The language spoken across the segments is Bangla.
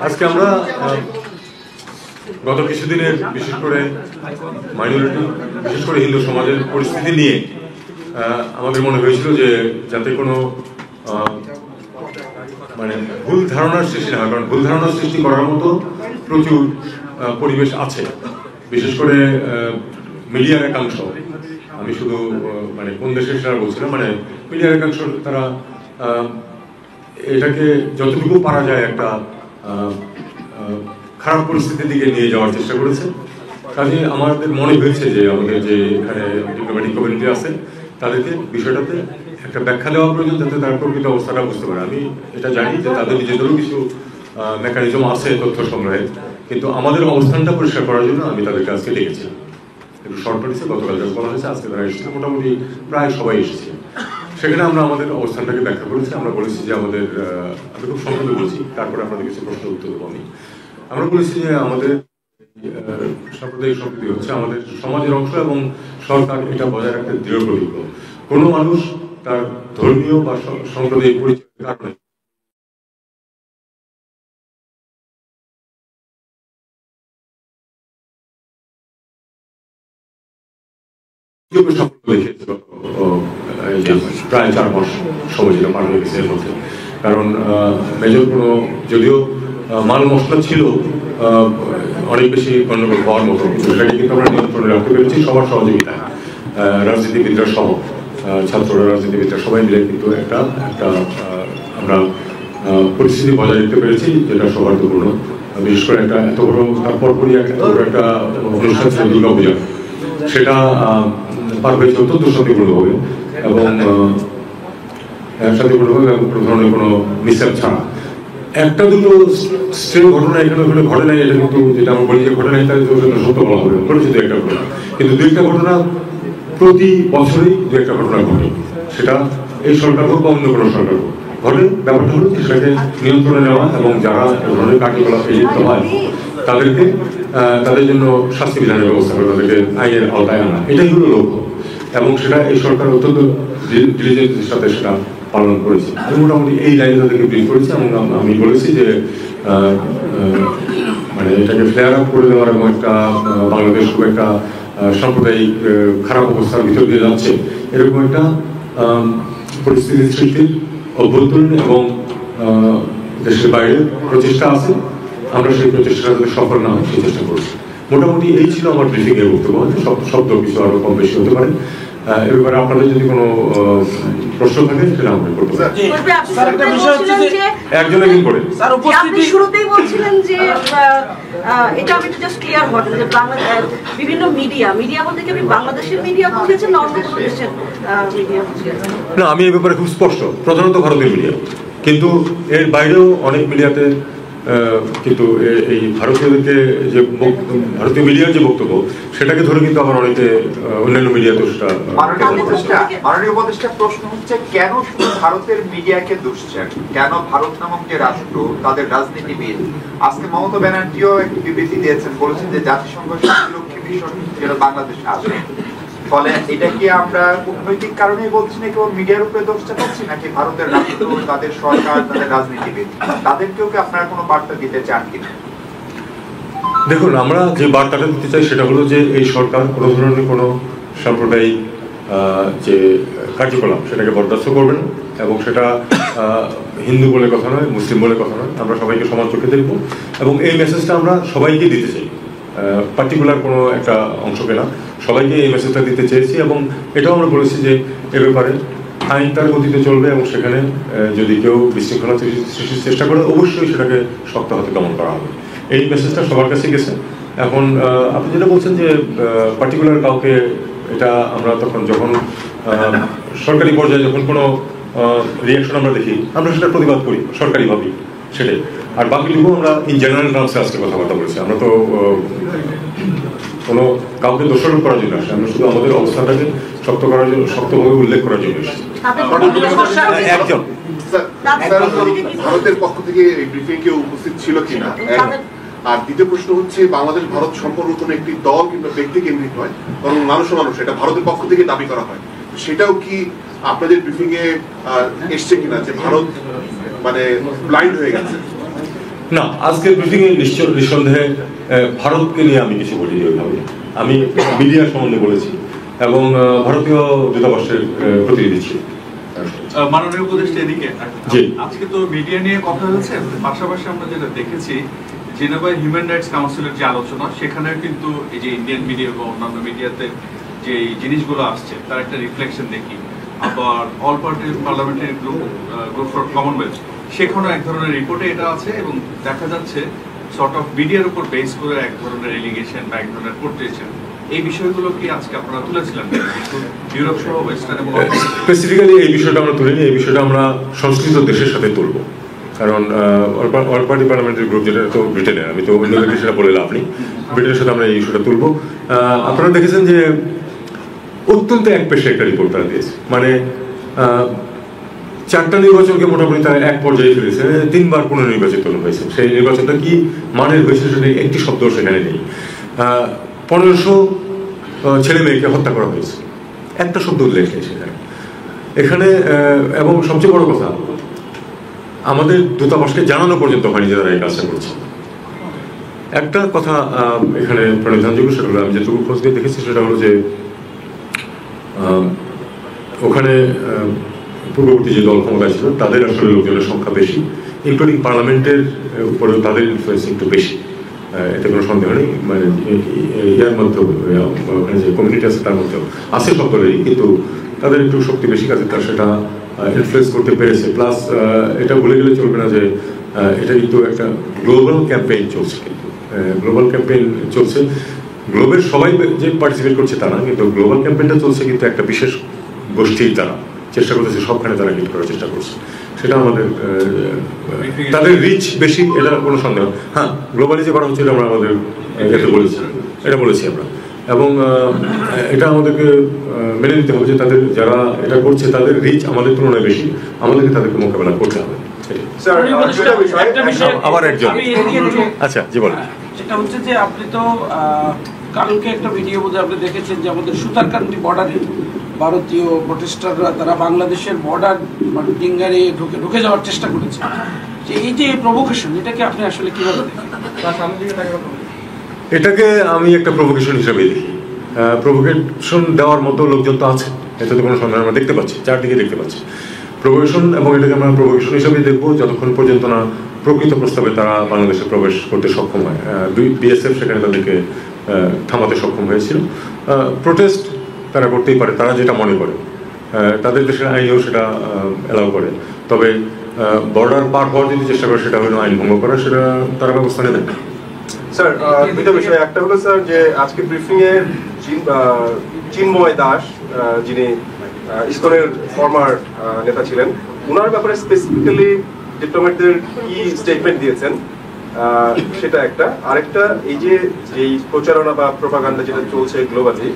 আজকে আমরা গত কিছুদিনের বিশেষ করে মাইনরিটি, বিশেষ করে হিন্দু সমাজের পরিস্থিতি নিয়ে আমাদের মনে হয়েছিল যে যাতে কোনো মানে ভুল ধারণার সৃষ্টি না হয়, কারণ ভুল ধারণার সৃষ্টি করার মতো প্রচুর পরিবেশ আছে, বিশেষ করে মিডিয়ার একাংশ। আমি শুধু মানে কোন দেশের সেটা বলছিলাম, মানে মিডিয়ার একাংশ তারা এটাকে যতটুকু পারা যায় একটা খারাপ পরিস্থিতির দিকে নিয়ে যাওয়ার চেষ্টা করেছে। কাজে আমাদের মনে হয়েছে যে আমাদের যে এখানে ডিপ্লোম্যাটিক কমিউনিটি আছে তাদেরকে বিষয়টাতে একটা ব্যাখ্যা দেওয়া প্রয়োজন, যাতে তার প্রকৃত অবস্থাটা বুঝতে পারে। আমি এটা জানি যে তাদের নিজেদেরও কিছু মেকানিজম আছে তথ্য সংগ্রহে, কিন্তু আমাদের অবস্থানটা পরিষ্কার করার জন্য আমি তাদেরকে আজকে ডেকেছি। একটু শর্ট নোটিসে গতকাল যখন বলা হয়েছে, আজকে তারা এসেছে, মোটামুটি প্রায় সবাই এসেছে। সেখানে আমরা আমাদের অবস্থানটাকে ব্যাখ্যা করেছি। আমরা বলেছি যে আমাদের, আমি খুব সংক্ষেপে বলছি, তারপরে আপনাদের কিছু প্রশ্ন উত্তর দেবো। আমরা বলেছি যে আমাদের সাম্প্রদায়িক সম্প্রীতি হচ্ছে আমাদের সমাজের অংশ এবং সরকার এটা বজায় রাখতে দৃঢ় প্রতিজ্ঞ। কোনো মানুষ তার ধর্মীয় বা সাম্প্রদায়িক পরিচয়ের কারণে প্রায় 4 মাস সময় ছিল পার হয়ে গেছে এর মধ্যে। কারণ মেজর কোনো, যদিও মাল মশলা ছিল অনেক বেশি গণ্ডগোল হওয়ার মতো, সেটাকে কিন্তু আমরা নিয়ন্ত্রণে রাখতে পেরেছি সবার সহযোগিতায়, রাজনীতিবিদরা সহ, ছাত্ররা, রাজনীতিবিদরা সবাই মিলে কিন্তু একটা আমরা পরিস্থিতি বজায় রাখতে পেরেছি, যেটা সৌহার্দ্যপূর্ণ। বিশেষ করে একটা এত বড়, তারপর একটা অনুষ্ঠান ছিল দুর্গা পূজা, সেটা পার হয়েছে অত্যন্ত শান্তিপূর্ণভাবে এবং শান্তিপূর্ণভাবে এবং কোনো ধরনের কোনো মিসঅ্যাপ ছাড়া। একটা দুটো স্ট্রেন ঘটনা এখানে ওখানে ঘটে নাই, এটা কিন্তু যেটা আমরা বলি যে ঘটে নাই তাই সত্য বলা হবে, ঘটেছে দু একটা ঘটনা, কিন্তু দু একটা ঘটনা প্রতি বছরই দু একটা ঘটনা ঘটে, সেটা এই সরকার হোক বা অন্য কোনো সরকার হোক ঘটে। ব্যাপারটা হলো যে সেটাকে নিয়ন্ত্রণে নেওয়া এবং যারা এ ধরনের কার্যকলাপে লিপ্ত হয় তাদেরকে তাদের জন্য শাস্তি বিধানের ব্যবস্থা করে, তাদেরকে আইনের আওতায় আনা, এটাই হলো লক্ষ্য। এবং সেটা এই সরকার অত্যন্ত ডিলিজেন্সের সাথে সেটা পালন করেছে। আমি মোটামুটি এই লাইনে তাদেরকে ব্রিফ করেছি এবং আমি বলেছি যে মানে এটাকে ফ্লেয়ার আপ করে দেওয়ার এবং একটা বাংলাদেশ খুব একটা সাম্প্রদায়িক খারাপ অবস্থার ভিতর দিয়ে যাচ্ছে, এরকম একটা পরিস্থিতি সৃষ্টির অভ্যন্তরীণ এবং দেশের বাইরে প্রচেষ্টা আছে। আমরা সেই প্রচেষ্টাটা যাতে সফল না হয় সেই চেষ্টা করছি। মোটামুটি এই ছিল আমার ব্রিফিং এর বক্তব্য। শব্দ কিছু আরো কম বেশি হতে পারে। এবারে আপনাদের যদি কোনো প্রশ্ন থাকে সেটা আমরা করতে পারি। একজন একজন করে আপনি শুরুতেই বলছিলেন যে এটা আমি তো জাস্ট ক্লিয়ার হওয়ার যে বিভিন্ন মিডিয়া বলতে কি আপনি বাংলাদেশের মিডিয়া বুঝিয়েছেন না অন্য কোনো দেশের মিডিয়া বুঝিয়েছেন? না, আমি এই ব্যাপারে খুব স্পষ্ট, প্রধানত ভারতীয় মিডিয়া, কিন্তু এর বাইরেও অনেক মিডিয়াতে কিন্তু এই ভারতীয়দেরকে যে ভারতীয় মিডিয়ার যে বক্তব্য সেটাকে ধরে কিন্তু আমার অনেকে অন্যান্য মিডিয়াতে সেটা। মাননীয় উপদেষ্টা, প্রশ্ন হচ্ছে কেন শুধু ভারতের মিডিয়াকে দুষছেন? কেন ভারত নামক যে রাষ্ট্র, তাদের রাজনীতিবিদ, আজকে মমতা ব্যানার্জিও একটি বিবৃতি দিয়েছেন, বলেছেন যে জাতিসংঘ শান্তিরক্ষী মিশন যেন বাংলাদেশে আসে। ফলে এটা কি আমরা কূটনৈতিক কারণেই বলছি না, কেবল মিডিয়ার উপরে দোষ চাপাচ্ছি, নাকি ভারতের রাষ্ট্র, তাদের সরকার, তাদের রাজনীতিবিদ, তাদেরকেও কি আপনারা কোনো বার্তা দিতে চান কিনা? দেখুন, আমরা যে বার্তাটা দিতে চাই সেটা হলো যে এই সরকার কোনো ধরনের কোনো সাম্প্রদায়িক যে কার্যকলাপ সেটাকে বরদাস্ত করবে না, এবং সেটা হিন্দু বলে কথা নয়, মুসলিম বলে কথা নয়, আমরা সবাইকে সমান চোখে দেখব এবং এই মেসেজটা আমরা সবাইকে দিতে চাই, পার্টিকুলার কোনো একটা অংশকে না, সবাইকে এই মেসেজটা দিতে চেয়েছি। এবং এটাও আমরা বলেছি যে এ ব্যাপারে আইন তার গতিতে চলবে এবং সেখানে যদি কেউ বিশৃঙ্খলা সৃষ্টির চেষ্টা করে অবশ্যই সেটাকে শক্ত হাতে দমন করা হবে। এই মেসেজটা সবার কাছে গেছে। এখন আপনি যেটা বলছেন যে পার্টিকুলার কাউকে, এটা আমরা তখন যখন সরকারি পর্যায়ে যখন কোনো রিয়াকশন আমরা দেখি, আমরা সেটা প্রতিবাদ করি সরকারিভাবেই, সেটাই। আর বাকিটুকু আমরা ইন জেনারেল টার্মসে আজকে কথাবার্তা বলেছি। আমরা তো কোনো কাউকে দোষারোপ করার জন্য আসি, আমরা শুধু আমাদের অবস্থাটাকে শক্ত করার জন্য, শক্তভাবে উল্লেখ করার জন্য এসেছি। একজন ভারতের পক্ষ থেকে এই ব্রিফিং কেউ উপস্থিত ছিল কিনা, আর দ্বিতীয় প্রশ্ন হচ্ছে বাংলাদেশ ভারত সম্পর্ক কোনো একটি দল কিংবা ব্যক্তি কেন্দ্রিক নয়, বরং মানুষ এটা ভারতের পক্ষ থেকে দাবি করা হয়, সেটাও কি আপনাদের ব্রিফিং এ এসছে কিনা যে ভারত মানে ব্লাইন্ড হয়ে গেছে? না, আজকের ব্রিফিংয়ে নিঃসন্দেহে ভারতকে নিয়ে আমি কিছু বলিনি ওইভাবে। আমি মিডিয়া সম্বন্ধে বলেছি এবং ভারতীয় দূতাবাসের প্রতিনিধি ছিল। মাননীয় উপদেষ্টা এদিকে জি। আজকে তো মিডিয়া নিয়ে কথা হয়েছে, পাশাপাশি আমরা যেটা দেখেছি জেনেভায় হিউম্যান রাইটস কাউন্সিলের যে আলোচনা, সেখানে কিন্তু এই যে ইন্ডিয়ান মিডিয়া বা অন্যান্য মিডিয়াতে যে জিনিসগুলো আসছে তার একটা রিফ্লেকশন দেখি। আবার all party parliamentary group for Commonwealth, সেখানেও এক ধরনের রিপোর্টে এটা আছে এবং দেখা যাচ্ছে সর্ট অফ মিডিয়ার উপর বেস করে এক ধরনের এলিগেশন বা এক ধরনের পোর্ট্রেশন। এই বিষয়গুলো কি আজকে আপনারা তুলেছিলেন? ইউরোপ সহ ওয়েস্টার্ন এবং স্পেসিফিক্যালি এই বিষয়টা আমরা তুলিনি, এই বিষয়টা আমরা সংশ্লিষ্ট দেশের সাথে তুলব। কারণ অল পার্টি পার্লামেন্টারি গ্রুপ যেটা তো ব্রিটেনের, আমি তো অন্য সেটা বলে লাভ নেই, ব্রিটেনের সাথে আমরা এই ইস্যুটা তুলব। আপনারা দেখেছেন যে অত্যন্ত একপেশে একটা রিপোর্ট তারা দিয়েছে, মানে 4টা নির্বাচনকে মোটামুটি তারা এক পর্যায়ে ফেলেছে, 3বার পুনর্নির্বাচিত হয়েছে। সেই নির্বাচনটা কি মানের হয়েছে সেটা একটি শব্দ সেখানে নেই। 1500 ছেলে মেয়েকে হত্যা করা হয়েছে, একটা শব্দ উল্লেখ নেই সেখানে এখানে। এবং সবচেয়ে বড় কথা, আমাদের দূতাবাসকে জানানো পর্যন্ত হয়নি যে তারা এই কাজটা করছে। একটা কথা এখানে প্রণিধানযোগ্য, সেটা হলো আমি যেটুকু খোঁজ দিয়ে দেখেছি সেটা হলো যে ওখানে পূর্ববর্তী যে দল ক্ষমতায় ছিল তাদের আসলে লোকজনের সংখ্যা বেশি, ইনক্লুডিং পার্লামেন্টের উপরেও তাদের ইনফ্লুয়েন্স একটু বেশি, এতে কোনো সন্দেহ নেই। মানে ইয়ার মধ্যেও ওখানে যে কমিউনিটি আছে তার মধ্যেও আছে সব দলেরই, কিন্তু তাদের একটু শক্তি বেশি, কাজে তারা সেটা ইনফ্লুয়েন্স করতে পেরেছে। প্লাস এটা ভুলে গেলে চলবে না যে এটা কিন্তু একটা গ্লোবাল ক্যাম্পেইন চলছে, কিন্তু গ্লোবাল ক্যাম্পেইন চলছে, গ্লোবের সবাই যে পার্টিসিপেট করছে তা না, কিন্তু গ্লোবাল ক্যাম্পেইনটা চলছে কিন্তু একটা বিশেষ গোষ্ঠীর তারা চেষ্টা করতেছে, সবখানে তারা হিট করার চেষ্টা করছে। সেটা আমাদের তাদের রিচ বেশি, এটা কোনো সন্দেহ। হ্যাঁ, গ্লোবালি যে করা হচ্ছে এটা আমরা আমাদের এটা বলেছি আমরা, এবং এটা আমাদেরকে মেনে নিতে হবে যে তাদের যারা এটা করছে তাদের রিচ আমাদের তুলনায় বেশি, আমাদেরকে তাদেরকে মোকাবেলা করতে হবে। আবার একজন, আচ্ছা জি বলেন। সেটা হচ্ছে যে আপনি তো কালকে একটা ভিডিও বোধহয় আপনি দেখেছেন যে আমাদের সুতারকান্দি বর্ডারে ভারতীয় প্রোটেস্টাররা তারা বাংলাদেশের বর্ডার মানে ডিঙ্গারে ঢুকে যাওয়ার চেষ্টা করেছে। যে এই যে প্রভোকেশন, এটাকে আপনি আসলে কিভাবে দেখেন? এটাকে আমি একটা প্রভোকেশন হিসেবে দেখি। প্রভোকেশন দেওয়ার মতো লোকজন তো আছে, এটাতে কোনো সন্দেহ আমরা দেখতে পাচ্ছি, চারদিকে দেখতে পাচ্ছি প্রভোকেশন, এবং এটাকে আমরা প্রভোকেশন হিসেবেই দেখবো যতক্ষণ পর্যন্ত না প্রকৃত প্রস্তাবে তারা বাংলাদেশে প্রবেশ করতে সক্ষম হয়। বিএসএফ সেখানে তাদেরকে থামাতে সক্ষম হয়েছিল। প্রোটেস্ট তারা করতেই পারে, তারা যেটা মনে করে, তাদের দেশের আইনেও সেটা অ্যালাউ করে। তবে বর্ডার পার হওয়ার যদি চেষ্টা করে সেটা হলো আইন ভঙ্গ করা, সেটা তারা ব্যবস্থা নেবেন। স্যার, দুটো বিষয়। একটা হলো স্যার যে আজকে ব্রিফিং এ চিন্ময় দাস, যিনি ইসকনের ফর্মার নেতা ছিলেন, ওনার ব্যাপারে স্পেসিফিক্যালি ডিপ্লোম্যাটদের কি স্টেটমেন্ট দিয়েছেন সেটা একটা। আরেকটা, এই যে এই প্রচারণা বা প্রোপাগান্ডা যেটা চলছে গ্লোবালি,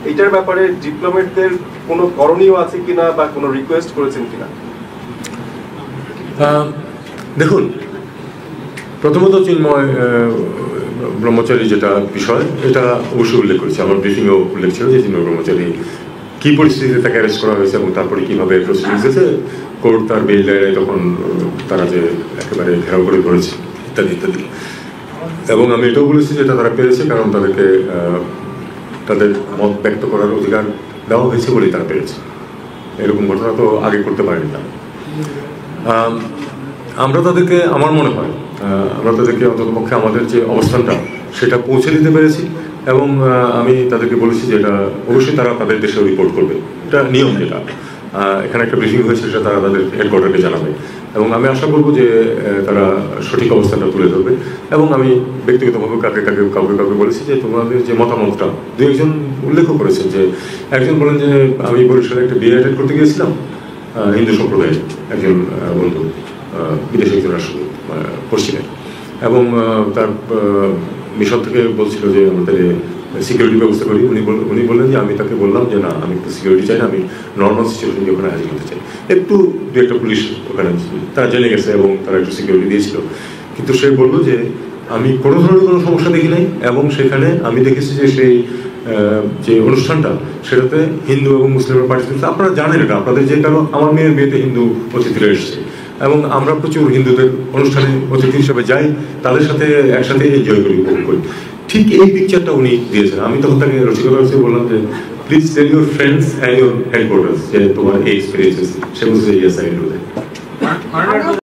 এইটার ব্যাপারে ডিপ্লোম্যাটদের কোনো করণীয় আছে কিনা বা কোনো রিকোয়েস্ট করেছেন কিনা? দেখুন, প্রথমত চিন্ময় ব্রহ্মচারী যেটা বিষয়, এটা অবশ্যই উল্লেখ করেছে, আমার ব্রিফিংয়েও উল্লেখ ছিল যে চিন্ময় ব্রহ্মচারী কী পরিস্থিতিতে তাকে অ্যারেস্ট করা হয়েছে এবং তারপরে কীভাবে প্রসিডিংস হয়েছে, কোর্ট তার বেল দেয় তখন তারা যে একেবারে ঘেরাও করে ধরেছে ইত্যাদি ইত্যাদি। এবং আমি এটাও বলেছি যে এটা তারা পেরেছে কারণ তাদেরকে তাদের মত ব্যক্ত করার অধিকার দেওয়া হয়েছে বলেই তারা পেরেছে। এরকম ঘটনা তো আগে করতে পারেনি তারা। আমরা তাদেরকে, আমার মনে হয় আমরা তাদেরকে অন্ততপক্ষে আমাদের যে অবস্থানটা সেটা পৌঁছে দিতে পেরেছি, এবং আমি তাদেরকে বলেছি যে এটা অবশ্যই তারা তাদের দেশেও রিপোর্ট করবে, এটা নিয়ম। যেটা এখানে একটা ব্রিফিং হয়েছে সেটা তারা তাদের হেডকোয়ার্টারকে জানাবে, এবং আমি আশা করবো যে তারা সঠিক অবস্থানটা তুলে ধরবে। এবং আমি ব্যক্তিগতভাবে কাউকে বলেছি যে তোমাদের যে মতামতটা, দু একজন উল্লেখ করেছেন যে একজন বলেন যে আমি বরিশালে একটা বিয়ে অ্যাটেন্ড করতে গিয়েছিলাম, হিন্দু সম্প্রদায়ের একজন বন্ধু, বিদেশে একজন রাষ্ট্র পশ্চিমের, এবং তার মিশন থেকে বলছিল যে আমাদের সিকিউরিটি ব্যবস্থা করি। উনি বললেন যে আমি তাকে বললাম যে না, আমি একটু সিকিউরিটি চাই না, আমি নর্মাল সিচুয়েশন ওখানে হাজির হতে চাই। একটু দু একটা পুলিশ ওখানে তারা জেনে গেছে এবং তারা একটু সিকিউরিটি দিয়েছিল, কিন্তু সে বললো যে আমি কোনো ধরনের কোনো সমস্যা দেখি নাই, এবং সেখানে আমি দেখেছি যে সেই যে অনুষ্ঠানটা সেটাতে হিন্দু এবং মুসলিমের পার্টিসিপেট। আপনারা জানেন এটা, আপনাদের যে কারণ আমার মেয়ের বিয়েতে হিন্দু অতিথিরা এসছে, এবং আমরা প্রচুর হিন্দুদের অনুষ্ঠানে অতিথি হিসেবে যাই, তাদের সাথে একসাথে এনজয় করি, উপভোগ করি। ঠিক এই পিকচারটা উনি দিয়েছেন। আমি তখন তাকে রসিকতা হিসেবে বললাম যে please tell your friends and your headquarters যে তোমার এই এক্সপিরিয়েন্স। সে বলছে ইয়েস আই ডু দ্যাট।